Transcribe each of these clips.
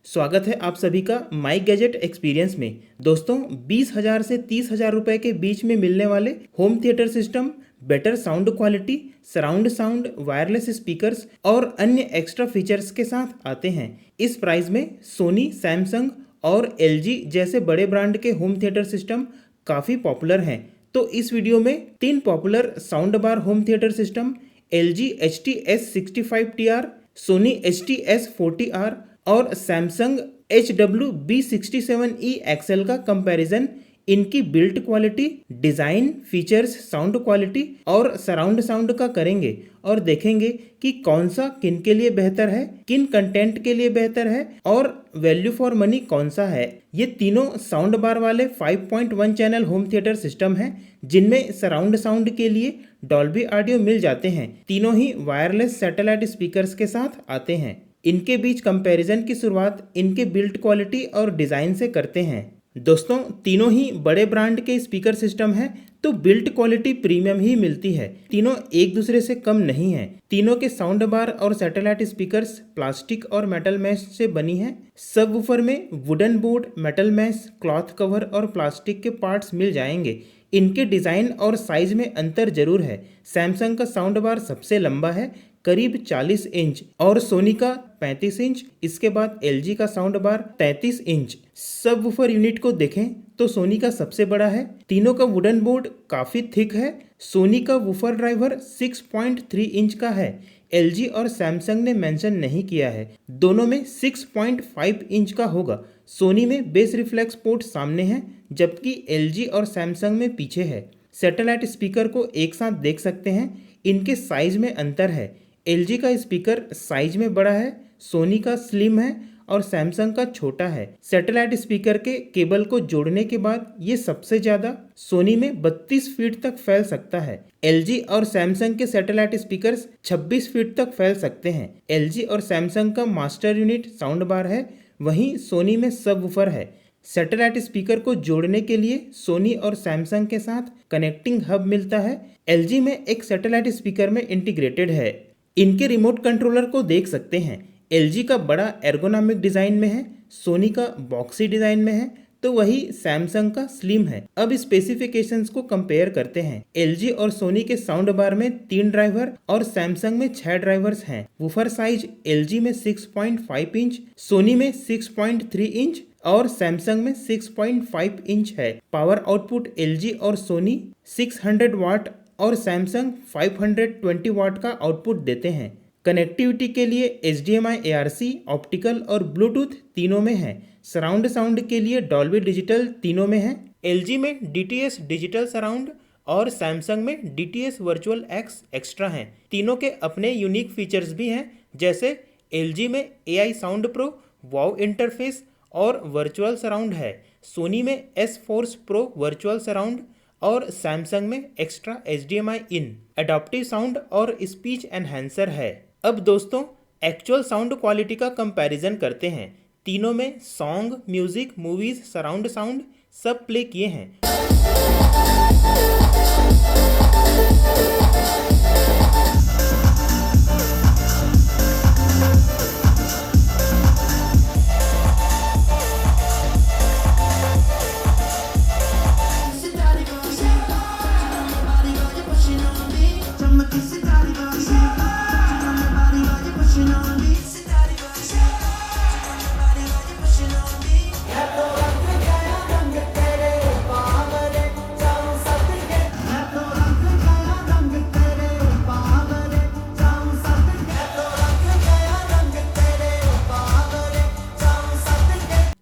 स्वागत है आप सभी का माई गैजेट एक्सपीरियंस में। दोस्तों 20,000 से 30,000 रुपए के बीच में मिलने वाले home theatre system, better sound quality, surround sound, wireless speakers और अन्य एक्स्ट्रा फीचर्स के साथ आते हैं। इस प्राइस में सोनी, सैमसंग और एलजी जैसे बड़े ब्रांड के होम थिएटर सिस्टम काफ़ी पॉपुलर हैं। तो इस वीडियो में 3 popular sound bar home theatre system LG HT-S65TR, Sony HT-S40R और सैमसंग HW-B67E एक्सेल का कंपैरिजन, इनकी build quality, design, features, sound quality और सराउंड साउंड का करेंगे और देखेंगे कि कौन सा किन के लिए बेहतर है, किन कंटेंट के लिए बेहतर है और वैल्यू फॉर मनी कौन सा है। ये तीनों साउंड बार वाले 5.1 चैनल होम थिएटर सिस्टम हैं जिनमें सराउंड साउंड के लिए डॉल्बी ऑडियो मिल जाते हैं। तीनों ही वायरलेस सैटेलाइट स्पीकर्स के साथ आते हैं। इनके बीच कंपैरिजन की शुरुआत इनके बिल्ट क्वालिटी और डिज़ाइन से करते हैं। दोस्तों तीनों ही बड़े ब्रांड के स्पीकर सिस्टम हैं तो बिल्ट क्वालिटी प्रीमियम ही मिलती है। तीनों एक दूसरे से कम नहीं है। तीनों के साउंड बार और सैटेलाइट स्पीकर्स प्लास्टिक और मेटल मैश से बनी है। सबवूफर में wooden board, metal mesh, cloth cover और प्लास्टिक के पार्ट्स मिल जाएंगे। इनके डिज़ाइन और साइज में अंतर जरूर है। सैमसंग का साउंड बार सबसे लंबा है, करीब 40 इंच और सोनी का 35 इंच। इसके बाद एलजी का sound bar 33 inch. Subwoofer unit को देखें तो सोनी का सबसे बड़ा है। तीनों का वुडन बोर्ड काफ़ी थिक है। सोनी का वूफर ड्राइवर 6.3 इंच का है। एलजी और सैमसंग ने मेंशन नहीं किया है, दोनों में 6.5 इंच का होगा। सोनी में बेस रिफ्लेक्स पोर्ट सामने है जबकि एलजी और सैमसंग में पीछे है। सैटेलाइट स्पीकर को एक साथ देख सकते हैं, इनके साइज में अंतर है। एलजी का स्पीकर साइज में बड़ा है, सोनी का स्लिम है और सैमसंग का छोटा है। सैटेलाइट स्पीकर के केबल को जोड़ने के बाद ये सबसे ज़्यादा सोनी में 32 फीट तक फैल सकता है। एलजी और सैमसंग के सैटेलाइट स्पीकर्स 26 फीट तक फैल सकते हैं। एलजी और सैमसंग का मास्टर यूनिट साउंड बार है, वहीं सोनी में सबवूफर है। सैटेलाइट स्पीकर को जोड़ने के लिए सोनी और सैमसंग के साथ कनेक्टिंग हब मिलता है। एलजी में एक सैटेलाइट स्पीकर में इंटीग्रेटेड है। इनके रिमोट कंट्रोलर को देख सकते हैं। एलजी का बड़ा एर्गोनॉमिक डिज़ाइन में है, सोनी का बॉक्सी डिज़ाइन में है तो वही सैमसंग का स्लिम है। अब स्पेसिफिकेशंस को कंपेयर करते हैं। एलजी और सोनी के साउंड बार में 3 ड्राइवर और सैमसंग में 6 ड्राइवर्स हैं। वूफर साइज एलजी में 6.5 इंच, सोनी में 6.3 इंच और सैमसंग में 6.5 इंच है। पावर आउटपुट एलजी और सोनी 600 वाट और सैमसंग 520 वाट का आउटपुट देते हैं। कनेक्टिविटी के लिए HDMI, ARC, ऑप्टिकल और ब्लूटूथ तीनों में है। सराउंड साउंड के लिए डॉल्बी डिजिटल तीनों में है। एलजी में DTS डिजिटल सराउंड और सैमसंग में DTS वर्चुअल एक्स एक्स्ट्रा हैं। तीनों के अपने यूनिक फीचर्स भी हैं, जैसे एलजी में AI साउंड प्रो, वाव इंटरफेस और वर्चुअल सराउंड है। सोनी में S force pro virtual surround और सैमसंग में एक्स्ट्रा HDMI इन, एडाप्टिव साउंड और स्पीच एनहेंसर है। अब दोस्तों एक्चुअल साउंड क्वालिटी का कंपैरिजन करते हैं। तीनों में song, music, movies, surround sound सब प्ले किए हैं।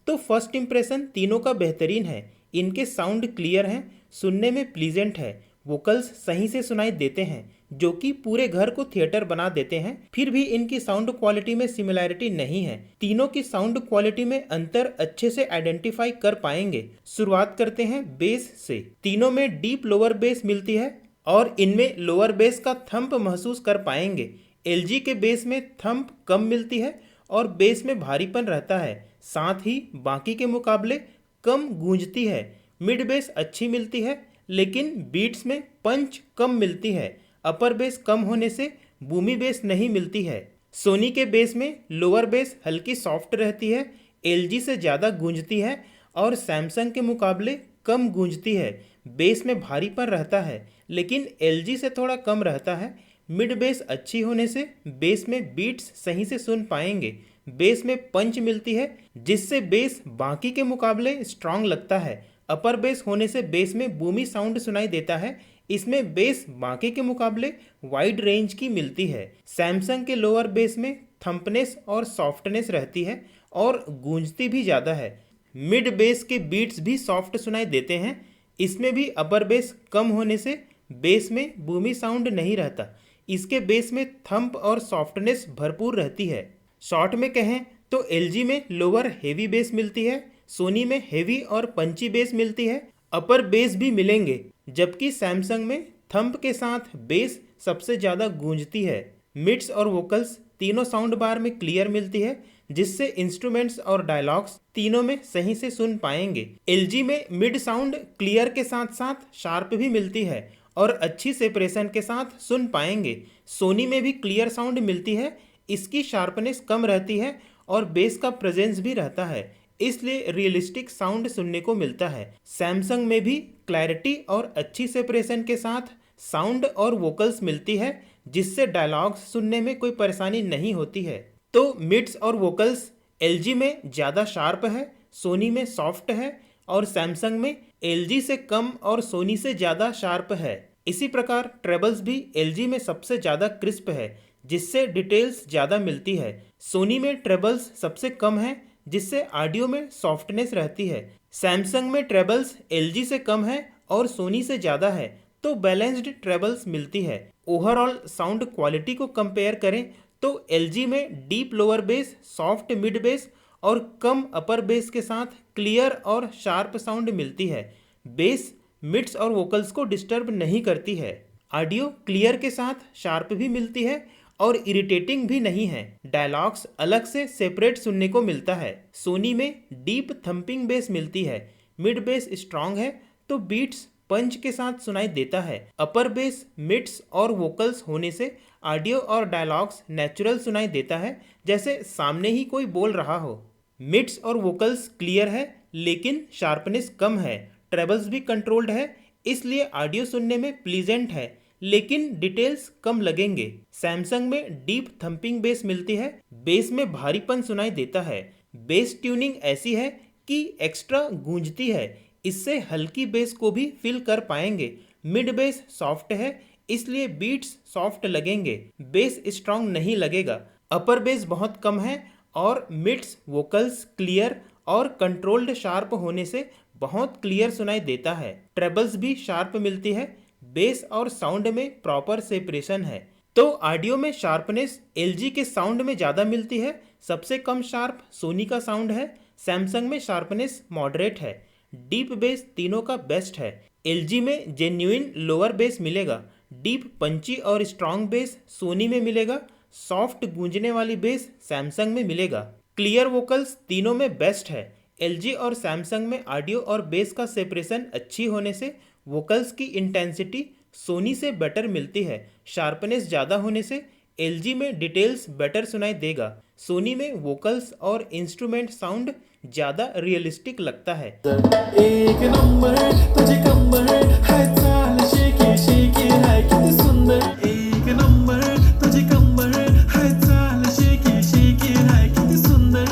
तो फर्स्ट इंप्रेशन तीनों का बेहतरीन है। इनके साउंड क्लियर हैं, सुनने में प्लीजेंट है, वोकल्स सही से सुनाई देते हैं जो कि पूरे घर को थिएटर बना देते हैं। फिर भी इनकी साउंड क्वालिटी में सिमिलैरिटी नहीं है। तीनों की साउंड क्वालिटी में अंतर अच्छे से आइडेंटिफाई कर पाएंगे। शुरुआत करते हैं बेस से। तीनों में डीप लोअर बेस मिलती है और इनमें लोअर बेस का थंप महसूस कर पाएंगे। एलजी के बेस में थंप कम मिलती है और बेस में भारीपन रहता है, साथ ही बाकी के मुकाबले कम गूंजती है। मिड बेस अच्छी मिलती है लेकिन बीट्स में पंच कम मिलती है। अपर बेस कम होने से बूमी बेस नहीं मिलती है। सोनी के बेस में लोअर बेस हल्की सॉफ्ट रहती है, LG से ज़्यादा गूंजती है और सैमसंग के मुकाबले कम गूंजती है। बेस में भारीपन रहता है लेकिन LG से थोड़ा कम रहता है। मिड बेस अच्छी होने से बेस में बीट्स सही से सुन पाएंगे। बेस में पंच मिलती है जिससे बेस बाकी के मुकाबले स्ट्रांग लगता है। अपर बेस होने से बेस में बूमी साउंड सुनाई देता है। इसमें बेस बाकी के मुकाबले वाइड रेंज की मिलती है। सैमसंग के लोअर बेस में थंपनेस और सॉफ्टनेस रहती है और गूंजती भी ज़्यादा है। मिड बेस के बीट्स भी सॉफ्ट सुनाई देते हैं। इसमें भी अपर बेस कम होने से बेस में बूमी साउंड नहीं रहता। इसके बेस में थंप और सॉफ्टनेस भरपूर रहती है। शॉर्ट में कहें तो LG में लोअर हेवी बेस मिलती है, सोनी में हेवी और पंची बेस मिलती है, अपर बेस भी मिलेंगे, जबकि सैमसंग में थंप के साथ बेस सबसे ज़्यादा गूंजती है। मिड्स और वोकल्स तीनों साउंड बार में क्लियर मिलती है जिससे इंस्ट्रूमेंट्स और डायलॉग्स तीनों में सही से सुन पाएंगे। LG में मिड साउंड क्लियर के साथ साथ शार्प भी मिलती है और अच्छी सेपरेशन के साथ सुन पाएंगे। सोनी में भी क्लियर साउंड मिलती है, इसकी शार्पनेस कम रहती है और बेस का प्रेजेंस भी रहता है, इसलिए रियलिस्टिक साउंड सुनने को मिलता है। सैमसंग में भी क्लैरिटी और अच्छी सेपरेशन के साथ साउंड और वोकल्स मिलती है जिससे डायलॉग्स सुनने में कोई परेशानी नहीं होती है। तो मिड्स और वोकल्स LG में ज़्यादा शार्प है, सोनी में सॉफ्ट है और सैमसंग में LG से कम और सोनी से ज़्यादा शार्प है। इसी प्रकार ट्रेबल्स भी LG में सबसे ज़्यादा क्रिस्प है जिससे डिटेल्स ज़्यादा मिलती है। सोनी में ट्रेबल्स सबसे कम है जिससे ऑडियो में सॉफ्टनेस रहती है। सैमसंग में ट्रेबल्स LG से कम है और सोनी से ज़्यादा है, तो बैलेंस्ड ट्रेबल्स मिलती है। ओवरऑल साउंड क्वालिटी को कंपेयर करें तो LG में deep lower base, soft mid base और कम अपर बेस के साथ क्लियर और शार्प साउंड मिलती है। बेस मिड्स और वोकल्स को डिस्टर्ब नहीं करती है। ऑडियो क्लियर के साथ शार्प भी मिलती है और इरिटेटिंग भी नहीं है। डायलॉग्स अलग से सेपरेट सुनने को मिलता है। सोनी में डीप थंपिंग बेस मिलती है, मिड बेस स्ट्रांग है तो बीट्स पंच के साथ सुनाई देता है। अपर बेस मिड्स और वोकल्स होने से ऑडियो और डायलॉग्स नेचुरल सुनाई देता है, जैसे सामने ही कोई बोल रहा हो। मिड्स और वोकल्स क्लियर है लेकिन शार्पनेस कम है। ट्रेबल्स भी कंट्रोल्ड है, इसलिए ऑडियो सुनने में प्लीजेंट है लेकिन डिटेल्स कम लगेंगे। सैमसंग में डीप थंपिंग बेस मिलती है, बेस में भारीपन सुनाई देता है। बेस ट्यूनिंग ऐसी है कि एक्स्ट्रा गूंजती है, इससे हल्की बेस को भी फील कर पाएंगे। मिड बेस सॉफ्ट है इसलिए बीट्स सॉफ्ट लगेंगे, बेस स्ट्रांग नहीं लगेगा। अपर बेस बहुत कम है और मिड्स वोकल्स क्लियर और कंट्रोल्ड शार्प होने से बहुत क्लियर सुनाई देता है। ट्रेबल्स भी शार्प मिलती है, बेस और साउंड में प्रॉपर सेपरेशन है। तो ऑडियो में शार्पनेस LG के साउंड में ज़्यादा मिलती है, सबसे कम शार्प सोनी का साउंड है। सैमसंग में शार्पनेस मॉडरेट है। डीप बेस तीनों का बेस्ट है। LG में जेन्युइन लोअर बेस मिलेगा। डीप पंची और स्ट्रांग बेस सोनी में मिलेगा। सॉफ्ट गूंजने वाली बेस सैमसंग में मिलेगा। क्लियर वोकल्स तीनों में बेस्ट है। LG और सैमसंग में ऑडियो और बेस का सेपरेशन अच्छी होने से वोकल्स की इंटेंसिटी सोनी से बेटर मिलती है। शार्पनेस ज़्यादा होने से LG में डिटेल्स बेटर सुनाई देगा। सोनी में वोकल्स और इंस्ट्रूमेंट साउंड ज़्यादा रियलिस्टिक लगता है। एक नंबर तुझे कंबर है, चाल शेकी शेकी है कितनी सुंदर। एक नंबर तुझे कंबर है, चाल शेकी शेकी है कितनी सुंदर।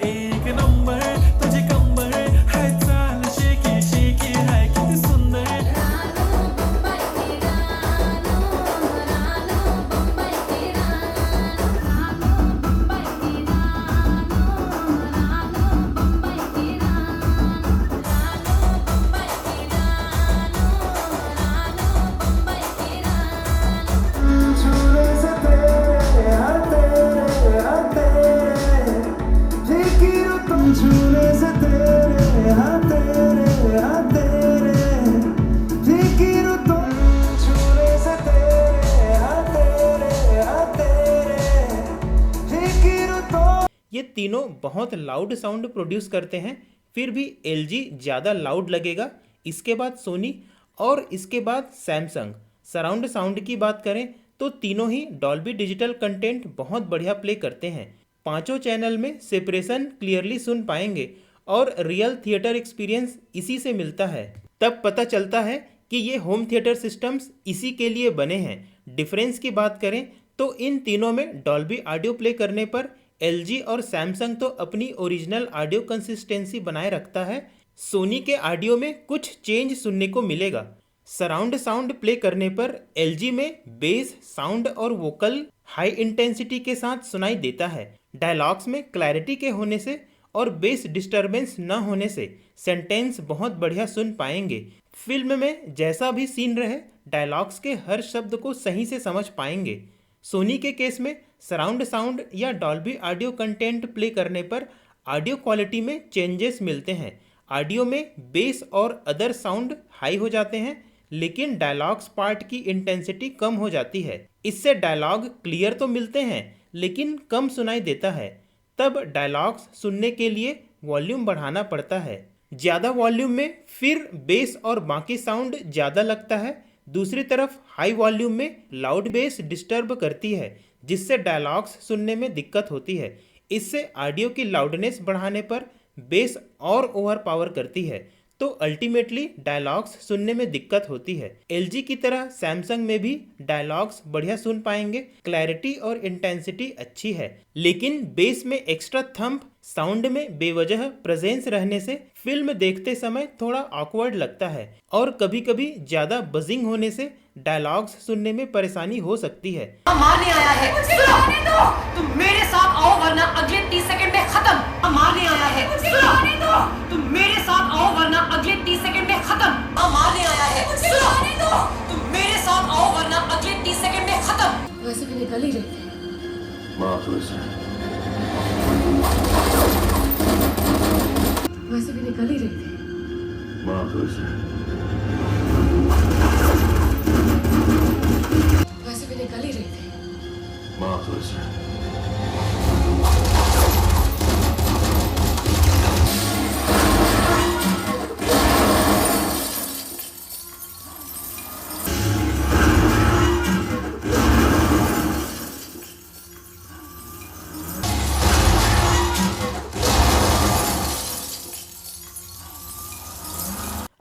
एक नंबर तुझे कंबर है, चाल शेकी शेकी है कितनी सुंदर। रानो बम्बई के रानो, रानो बम्बई के रानो, रानो बम्बई के रानो, रानो बम्बई के रानो, रानो बम्बई के रानो, रानो बम्बई के रानो। छूने से तेरे हाथ तेरे देखियो तुम, छूने से तेरे हाथ तेरे देखियो तुम, छूने से तेरे हाथ तेरे देखियो तुम। ये तीनों बहुत लाउड साउंड प्रोड्यूस करते हैं, फिर भी LG ज़्यादा लाउड लगेगा। इसके बाद सोनी और इसके बाद सैमसंग। सराउंड साउंड की बात करें तो तीनों ही डॉल्बी डिजिटल कंटेंट बहुत बढ़िया प्ले करते हैं। पांचों चैनल में सेपरेशन क्लियरली सुन पाएंगे और रियल थिएटर एक्सपीरियंस इसी से मिलता है। तब पता चलता है कि ये होम थिएटर सिस्टम्स इसी के लिए बने हैं। डिफरेंस की बात करें तो इन तीनों में डॉल्बी ऑडियो प्ले करने पर एलजी और सैमसंग तो अपनी ओरिजिनल ऑडियो कंसिस्टेंसी बनाए रखता है, सोनी के ऑडियो में कुछ चेंज सुनने को मिलेगा। सराउंड साउंड प्ले करने पर एलजी में बेस साउंड और वोकल हाई इंटेंसिटी के साथ सुनाई देता है। डायलॉग्स में क्लैरिटी के होने से और बेस डिस्टरबेंस न होने से सेंटेंस बहुत बढ़िया सुन पाएंगे। फिल्म में जैसा भी सीन रहे डायलॉग्स के हर शब्द को सही से समझ पाएंगे। सोनी के केस में सराउंड साउंड या डॉल्बी ऑडियो कंटेंट प्ले करने पर ऑडियो क्वालिटी में चेंजेस मिलते हैं। ऑडियो में बेस और अदर साउंड हाई हो जाते हैं, लेकिन डायलॉग्स पार्ट की इंटेंसिटी कम हो जाती है। इससे डायलॉग क्लियर तो मिलते हैं लेकिन कम सुनाई देता है। तब डायलॉग्स सुनने के लिए वॉल्यूम बढ़ाना पड़ता है। ज़्यादा वॉल्यूम में फिर बेस और बाकी साउंड ज़्यादा लगता है। दूसरी तरफ हाई वॉल्यूम में लाउड बेस डिस्टर्ब करती है, जिससे डायलॉग्स सुनने में दिक्कत होती है। इससे ऑडियो की लाउडनेस बढ़ाने पर बेस और ओवर पावर करती है, तो अल्टीमेटली डायलॉग्स सुनने में दिक्कत होती है। एलजी की तरह सैमसंग में भी डायलॉग्स बढ़िया सुन पाएंगे, क्लैरिटी और इंटेंसिटी अच्छी है, लेकिन बेस में एक्स्ट्रा थंप साउंड में बेवजह प्रेजेंस रहने से फिल्म देखते समय थोड़ा ऑकवर्ड लगता है और कभी कभी ज्यादा बजिंग होने से डायलॉग्स सुनने में परेशानी हो सकती है। मारने आया है, सुनो, तुम मेरे साथ आओ वरना अगले 30 सेकंड में खत्म। मारने आया है, सुनो, तुम मेरे साथ आओ वरना अगले 30 सेकंड में खत्म। मारने आया है, सुनो, तुम मेरे साथ आओ वरना अगले 30 सेकंड में खत्म। वैसे भी निकल ही रही थी। माफ हो जाए। वैसे भी निकल ही रही थी। माफ हो जाए। वैसे भी निकल ही रही थी। माफ हो जाए।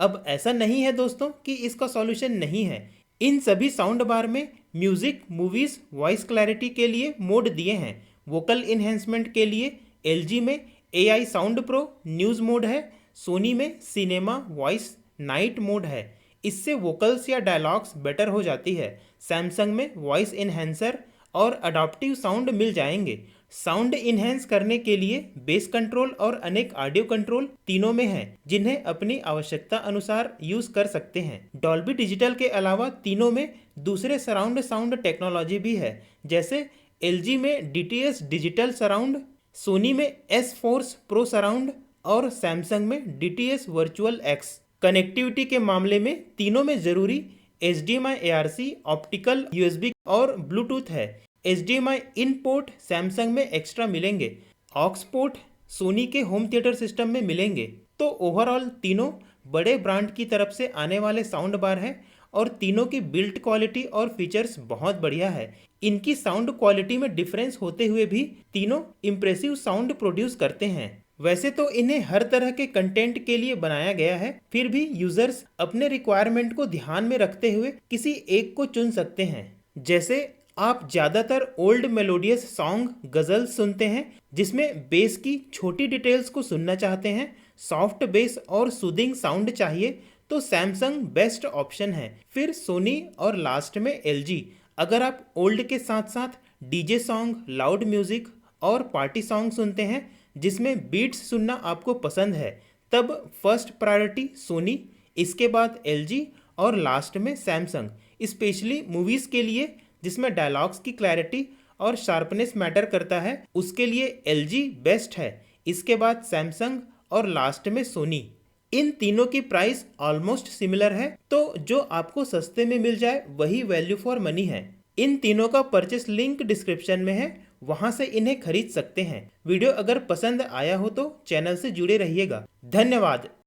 अब ऐसा नहीं है दोस्तों कि इसका सॉल्यूशन नहीं है। इन सभी साउंड बार में म्यूजिक, मूवीज, वॉइस क्लैरिटी के लिए मोड दिए हैं। वोकल इन्हेंसमेंट के लिए एलजी में AI sound pro news mode है, सोनी में सिनेमा वॉइस नाइट मोड है। इससे वोकल्स या डायलॉग्स बेटर हो जाती है। सैमसंग में वॉइस इन्हेंसर और अडॉप्टिव साउंड मिल जाएंगे। साउंड इन्हेंस करने के लिए बेस कंट्रोल और अनेक ऑडियो कंट्रोल तीनों में हैं, जिन्हें अपनी आवश्यकता अनुसार यूज कर सकते हैं। डॉल्बी डिजिटल के अलावा तीनों में दूसरे सराउंड साउंड टेक्नोलॉजी भी है, जैसे एलजी में DTS डिजिटल सराउंड, सोनी में S Force प्रो सराउंड और सैमसंग में DTS वर्चुअल X। कनेक्टिविटी के मामले में तीनों में जरूरी HDMI ARC, ऑप्टिकल USB और ब्लूटूथ है। HDMI इन पोर्ट सैमसंग में एक्स्ट्रा मिलेंगे, ऑक्स पोर्ट सोनी के होम थिएटर सिस्टम में मिलेंगे। तो ओवरऑल तीनों बड़े ब्रांड की तरफ से आने वाले साउंड बार हैं और तीनों की बिल्ट क्वालिटी और फीचर्स बहुत बढ़िया है। इनकी साउंड क्वालिटी में डिफरेंस होते हुए भी तीनों इम्प्रेसिव साउंड प्रोड्यूस करते हैं। वैसे तो इन्हें हर तरह के कंटेंट के लिए बनाया गया है, फिर भी यूजर्स अपने रिक्वायरमेंट को ध्यान में रखते हुए किसी एक को चुन सकते हैं। जैसे आप ज़्यादातर ओल्ड मेलोडियस सॉन्ग, गज़ल सुनते हैं जिसमें बेस की छोटी डिटेल्स को सुनना चाहते हैं, सॉफ्ट बेस और सूदिंग साउंड चाहिए तो सैमसंग बेस्ट ऑप्शन है। फिर सोनी और लास्ट में एलजी। अगर आप ओल्ड के साथ साथ डीजे सॉन्ग, लाउड म्यूजिक और पार्टी सॉन्ग सुनते हैं जिसमें बीट्स सुनना आपको पसंद है, तब फर्स्ट प्रायोरिटी सोनी, इसके बाद एलजी और लास्ट में सैमसंग। स्पेशली मूवीज़ के लिए जिसमें डायलॉग्स की क्लैरिटी और शार्पनेस मैटर करता है, उसके लिए एलजी बेस्ट है। इसके बाद सैमसंग और लास्ट में सोनी। इन तीनों की प्राइस ऑलमोस्ट सिमिलर है, तो जो आपको सस्ते में मिल जाए वही वैल्यू फॉर मनी है। इन तीनों का परचेस लिंक डिस्क्रिप्शन में है, वहां से इन्हें खरीद सकते हैं। वीडियो अगर पसंद आया हो तो चैनल से जुड़े रहिएगा। धन्यवाद।